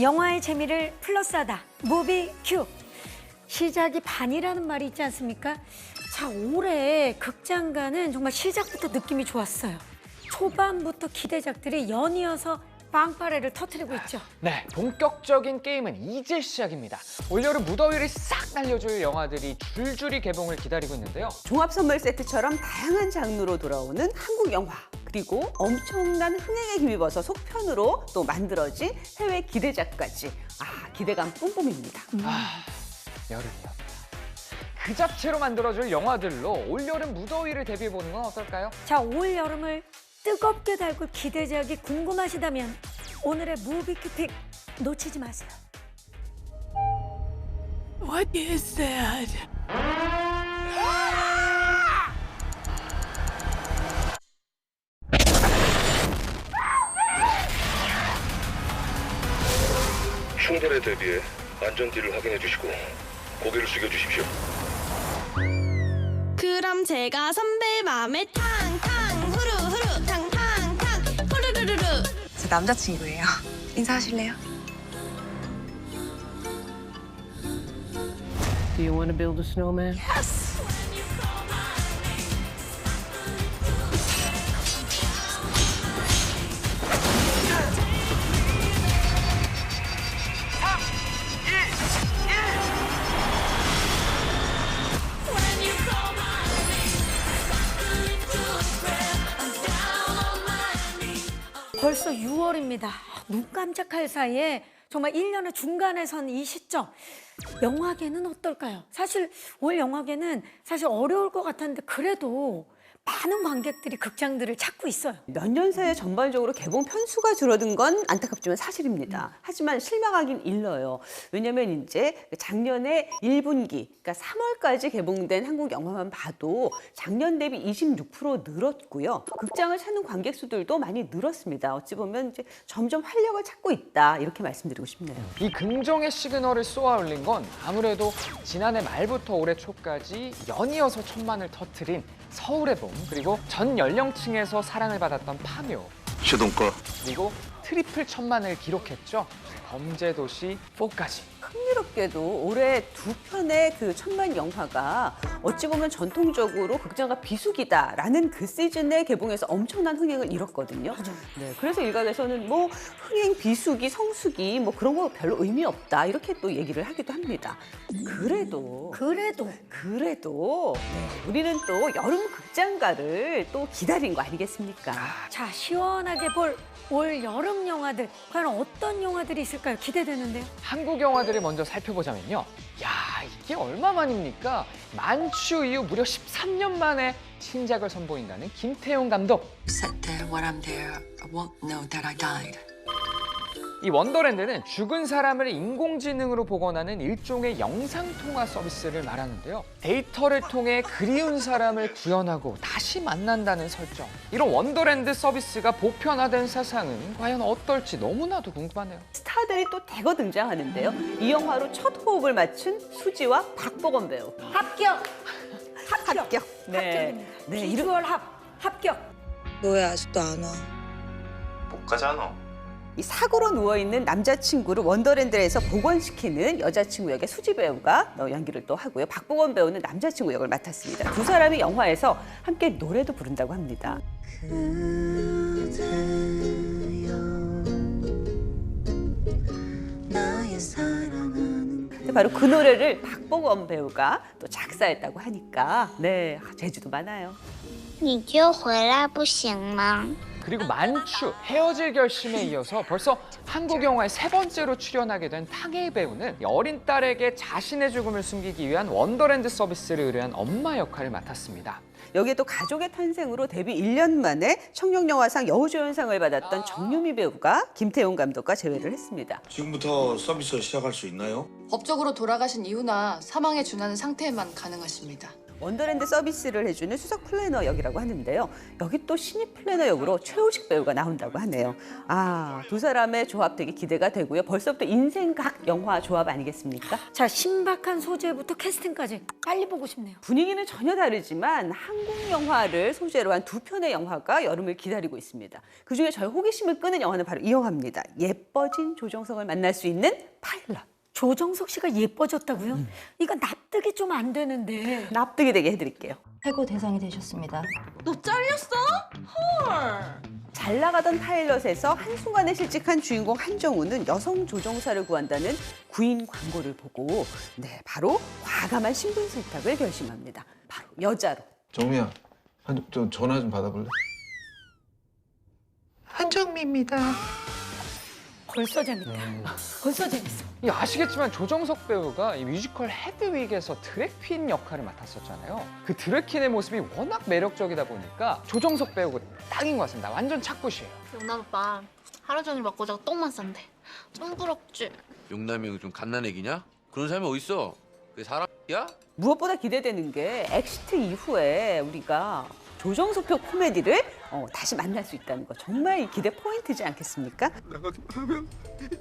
영화의 재미를 플러스하다. 무비 큐. 시작이 반이라는 말이 있지 않습니까? 자, 올해 극장가는 정말 시작부터 느낌이 좋았어요. 초반부터 기대작들이 연이어서 빵빠레를 터뜨리고 있죠. 네, 본격적인 게임은 이제 시작입니다. 올여름 무더위를 싹 날려줄 영화들이 줄줄이 개봉을 기다리고 있는데요. 종합 선물 세트처럼 다양한 장르로 돌아오는 한국 영화, 그리고 엄청난 흥행에 힘입어서 속편으로 또 만들어진 해외 기대작까지 기대감 뿜뿜입니다. 여름이요. 그 잡채로 만들어줄 영화들로 올여름 무더위를 대비해보는 건 어떨까요? 자, 올 여름을 뜨겁게 달굴 기대작이 궁금하시다면 오늘의 무비큐 픽 놓치지 마세요. What is that? 충돌에 대비해 안전띠를 확인해 주시고 고개를 숙여 주십시오. 그럼 제가 선배 맘에 탕탕 후루후루 탕탕탕 후루루루루. 제 남자친구예요. 인사하실래요? Do you want to build a snowman? 벌써 6월입니다. 눈 깜짝할 사이에 정말 1년의 중간에 선 이 시점. 영화계는 어떨까요? 사실 올 영화계는 사실 어려울 것 같았는데 그래도 많은 관객들이 극장들을 찾고 있어요. 몇 년 사이에 전반적으로 개봉 편수가 줄어든 건 안타깝지만 사실입니다. 하지만 실망하긴 일러요. 왜냐면 이제 작년에 1분기, 그러니까 3월까지 개봉된 한국 영화만 봐도 작년 대비 26% 늘었고요. 극장을 찾는 관객 수들도 많이 늘었습니다. 어찌 보면 이제 점점 활력을 찾고 있다, 이렇게 말씀드리고 싶네요. 이 긍정의 시그널을 쏘아 올린 건 아무래도 지난해 말부터 올해 초까지 연이어서 천만을 터뜨린 서울의 봄, 그리고 전 연령층에서 사랑을 받았던 파묘, 시동과 그리고 트리플 천만을 기록했죠. 범죄도시 4까지. 흥미롭게도 올해 두 편의 그 천만 영화가 어찌 보면 전통적으로 극장가 비수기다라는 그 시즌에 개봉해서 엄청난 흥행을 이뤘거든요. 네, 그래서 일각에서는 뭐 흥행 비수기, 성수기 뭐 그런 거 별로 의미 없다, 이렇게 또 얘기를 하기도 합니다. 그래도 우리는 또 여름 극장가를 또 기다린 거 아니겠습니까? 자, 시원하게 볼 올 여름 영화들, 과연 어떤 영화들이 있을까요? 기대되는데요. 한국 영화들을 먼저 살펴보자면요. 야, 이게 얼마만입니까? 만추 이후 무려 13년 만에 신작을 선보인다는 김태용 감독. Sat there while I'm there, I won't know that I died. 이 원더랜드는 죽은 사람을 인공지능으로 복원하는 일종의 영상통화 서비스를 말하는데요. 데이터를 통해 그리운 사람을 구현하고 다시 만난다는 설정. 이런 원더랜드 서비스가 보편화된 세상은 과연 어떨지 너무나도 궁금하네요. 스타들이 또 대거 등장하는데요. 이 영화로 첫 호흡을 맞춘 수지와 박보검 배우. 합격! 합격. 합격입니다. 네, 비주얼 합격! 너 왜 아직도 안 와? 못 가잖아. 이 사고로 누워있는 남자친구를 원더랜드에서 복원시키는 여자친구 역의 수지 배우가 연기를 또 하고요. 박보검 배우는 남자친구 역을 맡았습니다. 두 사람이 영화에서 함께 노래도 부른다고 합니다. 바로 그 노래를 박보검 배우가 또 작사했다고 하니까 재주도 많아요. 你就回来不行吗？ 그리고 만추, 헤어질 결심에 이어서 벌써 한국 영화에 세 번째로 출연하게 된 탕웨이 배우는 어린 딸에게 자신의 죽음을 숨기기 위한 원더랜드 서비스를 의뢰한 엄마 역할을 맡았습니다. 여기에 또 가족의 탄생으로 데뷔 1년 만에 청룡영화상 여우조연상을 받았던 정유미 배우가 김태용 감독과 재회를 했습니다. 지금부터 서비스 시작할 수 있나요? 법적으로 돌아가신 이후나 사망에 준하는 상태에만 가능하십니다. 원더랜드 서비스를 해주는 수석 플래너 역이라고 하는데요. 여기 또 신입 플래너 역으로 최우식 배우가 나온다고 하네요. 아, 두 사람의 조합 되게 기대가 되고요. 벌써부터 인생각 영화 조합 아니겠습니까? 자, 신박한 소재부터 캐스팅까지 빨리 보고 싶네요. 분위기는 전혀 다르지만 한국 영화를 소재로 한 두 편의 영화가 여름을 기다리고 있습니다. 그중에 저의 호기심을 끄는 영화는 바로 이 영화입니다. 예뻐진 조정석을 만날 수 있는 파일럿. 조정석 씨가 예뻐졌다고요? 이거 납득이 좀 안 되는데. 납득이 되게 해드릴게요. 해고 대상이 되셨습니다. 너 잘렸어? 헐. 잘 나가던 파일럿에서 한순간에 실직한 주인공 한정우는 여성 조종사를 구한다는 구인 광고를 보고 바로 과감한 신분 세탁을 결심합니다. 바로 여자로. 정미야, 좀 전화 좀 받아볼래? 한정미입니다. 벌써 재밌다. 벌써 재밌어. 이 아시겠지만 조정석 배우가 이 뮤지컬 헤드윅에서 드래퀸 역할을 맡았었잖아요. 그 드래퀸의 모습이 워낙 매력적이다 보니까 조정석 배우가 딱인 것 같습니다. 완전 착붙이에요. 용남 오빠 하루 종일 먹고 자고 똥만 싼대. 좀 부럽지? 용남이 좀 갓난애기냐? 그런 사람이 어딨어? 그게 사람이야? 무엇보다 기대되는 게 엑시트 이후에 우리가 조정석표 코미디를 다시 만날 수 있다는 거 정말 기대 포인트지 않겠습니까? 나가면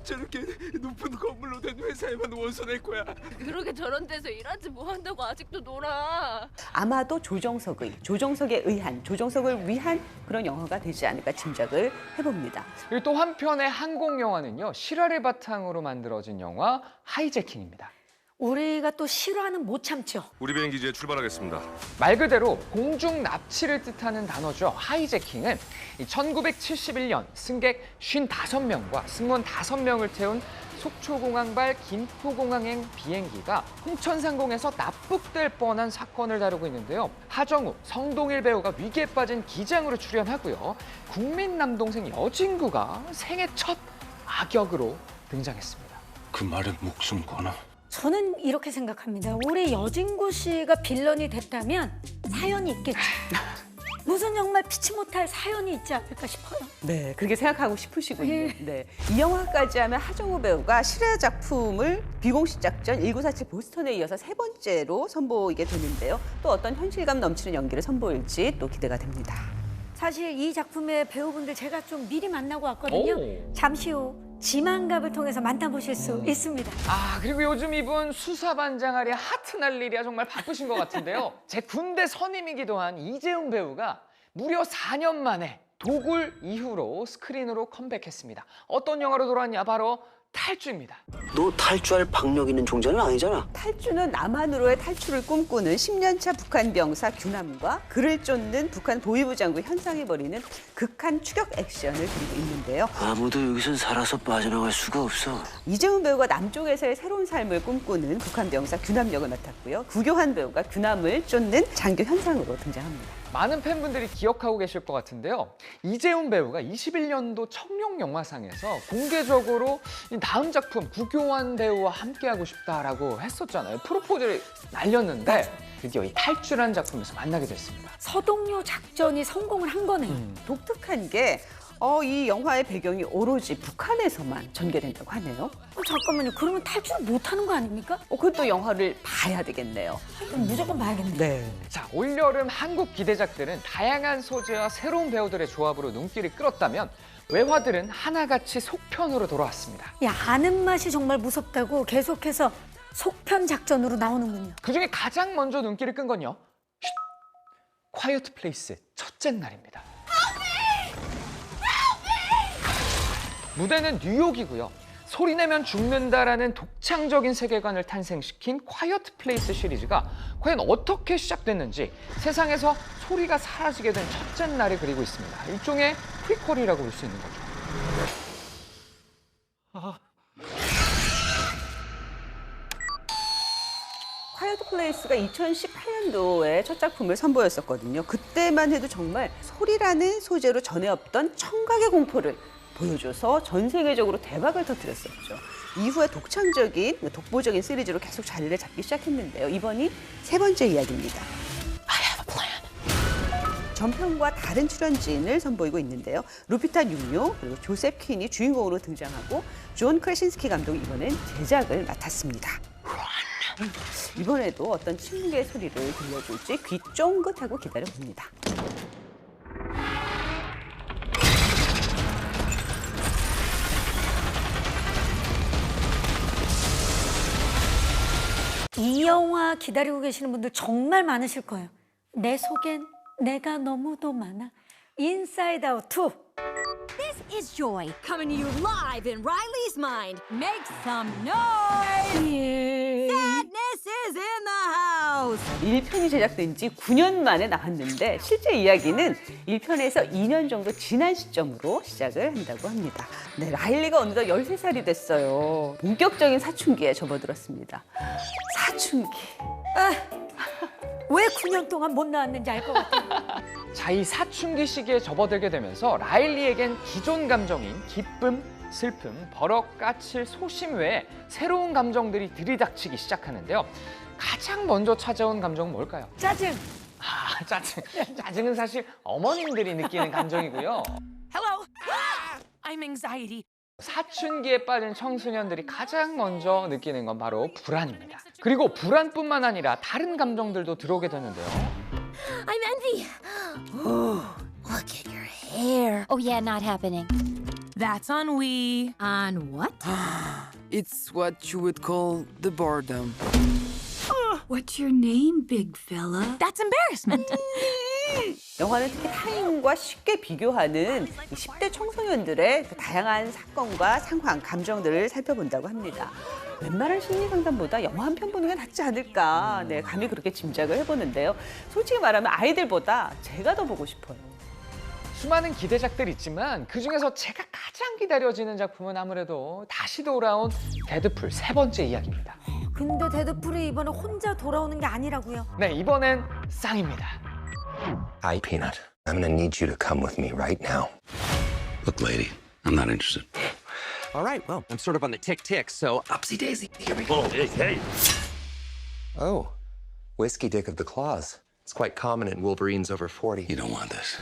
저렇게 높은 건물로 된 회사에만 원서 낼 거야. 그러게 저런 데서 일하지 뭐 한다고 아직도 놀아. 아마도 조정석에 의한, 조정석을 위한 그런 영화가 되지 않을까 짐작을 해봅니다. 그리고 또 한편의 한국 영화는요. 실화를 바탕으로 만들어진 영화 하이제킹입니다. 우리가 또 실화는 못 참죠. 우리 비행기 이제 출발하겠습니다. 말 그대로 공중 납치를 뜻하는 단어죠. 하이제킹은 1971년 승객 55명과 승무원 5명을 태운 속초공항발 김포공항행 비행기가 홍천상공에서 납북될 뻔한 사건을 다루고 있는데요. 하정우, 성동일 배우가 위기에 빠진 기장으로 출연하고요. 국민 남동생 여진구가 생애 첫 악역으로 등장했습니다. 그 말에 목숨 거나. 저는 이렇게 생각합니다. 우리 여진구 씨가 빌런이 됐다면 사연이 있겠죠. 무슨 정말 피치 못할 사연이 있지 않을까 싶어요. 네, 그렇게 생각하고 싶으시군요. 네, 이 영화까지 하면 하정우 배우가 실화 작품을 비공식 작전 1947 보스턴에 이어서 3번째로 선보이게 되는데요. 또 어떤 현실감 넘치는 연기를 선보일지 또 기대가 됩니다. 사실 이 작품의 배우분들 제가 좀 미리 만나고 왔거든요. 오. 잠시 후 지만갑을 통해서 만나보실 수 있습니다. 아, 그리고 요즘 이분 수사반장아리 하트 날 일이야 정말 바쁘신 것 같은데요. 제 군대 선임이기도 한 이재훈 배우가 무려 4년 만에 도굴 이후로 스크린으로 컴백했습니다. 어떤 영화로 돌아왔냐? 바로 탈주입니다. 너 탈주할 박력 있는 종자는 아니잖아. 탈주는 남한으로의 탈출을 꿈꾸는 10년차 북한 병사 규남과 그를 쫓는 북한 보위부 장군 현상이 벌이는 극한 추격 액션을 그리고 있는데요. 아무도 여기선 살아서 빠져나갈 수가 없어. 이재훈 배우가 남쪽에서의 새로운 삶을 꿈꾸는 북한 병사 규남 역을 맡았고요. 구교환 배우가 규남을 쫓는 장교 현상으로 등장합니다. 많은 팬분들이 기억하고 계실 것 같은데요. 이재훈 배우가 21년도 청룡영화상에서 공개적으로 이 다음 작품 구교환 배우와 함께하고 싶다라고 했었잖아요. 프로포즈를 날렸는데 드디어 이 탈주라는 작품에서 만나게 됐습니다. 서동요 작전이 성공을 한 거네요. 독특한 게 이 영화의 배경이 오로지 북한에서만 전개된다고 하네요. 잠깐만요. 그러면 탈출을 못하는 거 아닙니까? 그것도 영화를 봐야 되겠네요. 그럼 무조건 봐야겠네요. 네. 자, 올여름 한국 기대작들은 다양한 소재와 새로운 배우들의 조합으로 눈길을 끌었다면 외화들은 하나같이 속편으로 돌아왔습니다. 야, 아는 맛이 정말 무섭다고 계속해서 속편 작전으로 나오는군요. 그중에 가장 먼저 눈길을 끈 건요. 콰이어트 플레이스 첫째 날입니다. 무대는 뉴욕이고요. 소리내면 죽는다라는 독창적인 세계관을 탄생시킨 콰이어트 플레이스 시리즈가 과연 어떻게 시작됐는지 세상에서 소리가 사라지게 된 첫째 날을 그리고 있습니다. 일종의 프리퀄이라고 볼 수 있는 거죠. 콰이어트 플레이스가 2018년도에 첫 작품을 선보였었거든요. 그때만 해도 정말 소리라는 소재로 전에 없던 청각의 공포를 보여줘서 전 세계적으로 대박을 터뜨렸었죠. 이후에 독보적인 시리즈로 계속 자리를 잡기 시작했는데요. 이번이 3번째 이야기입니다. I have a plan. 전편과 다른 출연진을 선보이고 있는데요. 루피타 뉴뇨 그리고 조셉 퀸이 주인공으로 등장하고 존 크레신스키 감독이 이번엔 제작을 맡았습니다. 이번에도 어떤 침묵의 소리를 들려줄지 귀 쫑긋하고 기다려봅니다. 이 영화 기다리고 계시는 분들 정말 많으실 거예요. 내 속엔 내가 너무도 많아. 인사이드 아웃 2. This is Joy, coming to you live in Riley's mind. Make some noise! Sadness is in the house! 1편이 제작된 지 9년 만에 나왔는데 실제 이야기는 1편에서 2년 정도 지난 시점으로 시작을 한다고 합니다. 네, 라일리가 어느덧 13살이 됐어요. 본격적인 사춘기에 접어들었습니다. 사춘기. 왜 9년 동안 못 나왔는지 알 것 같아요. 자, 이 사춘기 시기에 접어들게 되면서 라일리에겐 기존 감정인 기쁨, 슬픔, 버럭, 까칠, 소심 외에 새로운 감정들이 들이닥치기 시작하는데요. 가장 먼저 찾아온 감정은 뭘까요? 짜증. 짜증. 짜증은 사실 어머님들이 느끼는 감정이고요. Hello. I'm anxiety. 사춘기에 빠진 청소년들이 가장 먼저 느끼는 건 바로 불안입니다. 그리고 불안뿐만 아니라 다른 감정들도 들어오게 되는데요. I'm envy. Look at your hair. Oh yeah, not happening. That's ennui. On what? It's what you would call the boredom. What's your name, big fella? That's embarrassment. 영화는 특히 타인과 쉽게 비교하는 이 10대 청소년들의 그 다양한 사건과 상황, 감정들을 살펴본다고 합니다. 웬만한 심리 상담보다 영화 한 편 보는 게 낫지 않을까, 네, 감히 그렇게 짐작을 해보는데요. 솔직히 말하면 아이들보다 제가 더 보고 싶어요. 수많은 기대작들 있지만 그중에서 제가 가장 기다려지는 작품은 아무래도 다시 돌아온 데드풀 3번째 이야기입니다. 근데 데드풀이 이번에 혼자 돌아오는 게 아니라고요. 네, 이번엔 쌍입니다. Hi, Peanut. I'm gonna need you to come with me right now. Look, lady, I'm not interested. All right, well, I'm sort of on the tick, so upsy daisy. Here we go. Hey. Oh, whiskey dick of the claws. It's quite common in Wolverines over 40. You don't want this.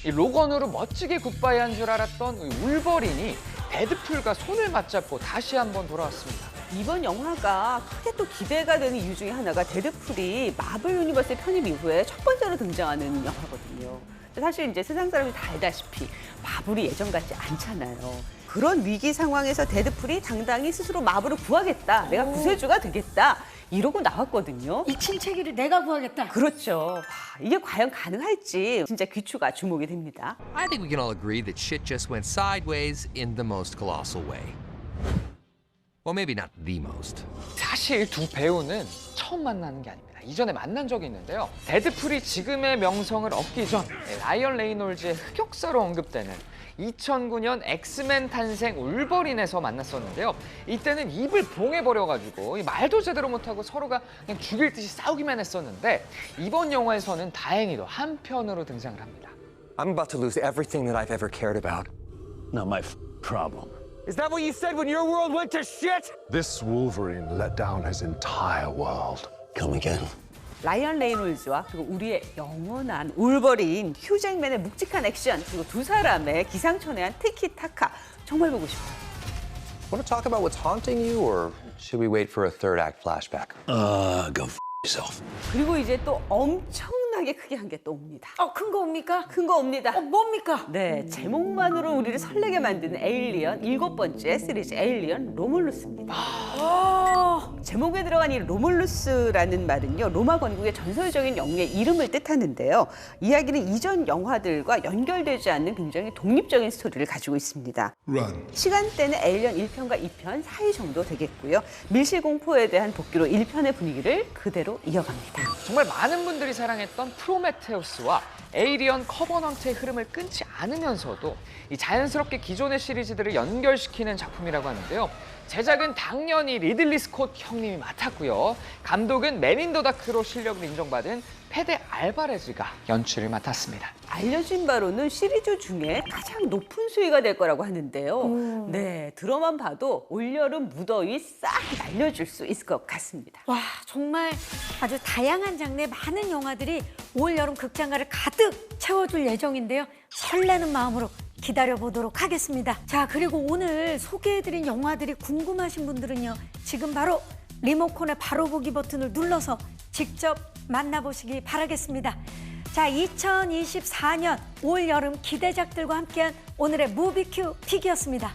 이 로건으로 멋지게 굿바이한 줄 알았던 이 울버린이 데드풀과 손을 맞잡고 다시 한번 돌아왔습니다. 이번 영화가 크게 또 기대가 되는 이유 중에 하나가 데드풀이 마블 유니버스의 편입 이후에 첫 번째로 등장하는 영화거든요. 사실 이제 세상 사람들이 다 알다시피 마블이 예전 같지 않잖아요. 그런 위기 상황에서 데드풀이 당당히 스스로 마블을 구하겠다. 내가 구세주가 되겠다. 이러고 나왔거든요. 이 침체기를 내가 구하겠다. 그렇죠. 와, 이게 과연 가능할지 진짜 귀추가 주목이 됩니다. I think we can all agree that shit just went sideways in the most colossal way. Well, maybe not the most. 사실 두 배우는 처음 만나는 게 아닙니다. 이전에 만난 적이 있는데요. 데드풀이 지금의 명성을 얻기 전 라이언 레이놀즈의 흑역사로 언급되는 2009년 엑스맨 탄생 울버린에서 만났었는데요. 이때는 입을 봉해버려가지고 말도 제대로 못하고 서로가 그냥 죽일 듯이 싸우기만 했었는데 이번 영화에서는 다행히도 한편으로 등장을 합니다. I'm about to lose everything that I've ever cared about. Not my problem. Is that what you said when your world went to shit? This Wolverine let down his entire world. Come again. 라이언 레이놀즈와 그리고 우리의 영원한 울버린, 휴잭맨의 묵직한 액션, 그리고 두 사람의 기상천외한 티키타카 정말 보고 싶어요. Want to talk about what's haunting you, or should we wait for a third act flashback? Go f yourself. 그리고 이제 또 엄청나게 크게 한 게 또 옵니다. 큰 거 옵니까? 큰 거 옵니다. 뭡니까? 네, 제목만으로 우리를 설레게 만드는 에일리언 7번째 시리즈 에일리언 로물루스입니다. 제목에 들어간 이 로물루스라는 말은요, 로마 건국의 전설적인 영웅의 이름을 뜻하는데요. 이야기는 이전 영화들과 연결되지 않는 굉장히 독립적인 스토리를 가지고 있습니다. 시간대는 에일리언 1편과 2편 사이 정도 되겠고요. 밀실공포에 대한 복귀로 1편의 분위기를 그대로 이어갑니다. 정말 많은 분들이 사랑했던 프로메테우스와 에이리언 커버넌트의 흐름을 끊지 않으면서도 이 자연스럽게 기존의 시리즈들을 연결시키는 작품이라고 하는데요. 제작은 당연히 리들리 스콧 형님이 맡았고요. 감독은 맨 인 더 다크로 실력을 인정받은 페데 알바레즈가 연출을 맡았습니다. 알려진 바로는 시리즈 중에 가장 높은 수위가 될 거라고 하는데요. 네, 들어만 봐도 올여름 무더위 싹 날려줄 수 있을 것 같습니다. 와, 정말 아주 다양한 장르의 많은 영화들이 올 여름 극장가를 가득 채워줄 예정인데요. 설레는 마음으로 기다려보도록 하겠습니다. 자, 그리고 오늘 소개해드린 영화들이 궁금하신 분들은요, 지금 바로 리모컨의 바로 보기 버튼을 눌러서 직접 만나보시기 바라겠습니다. 자, 2024년 올 여름 기대작들과 함께한 오늘의 무비큐 픽이었습니다.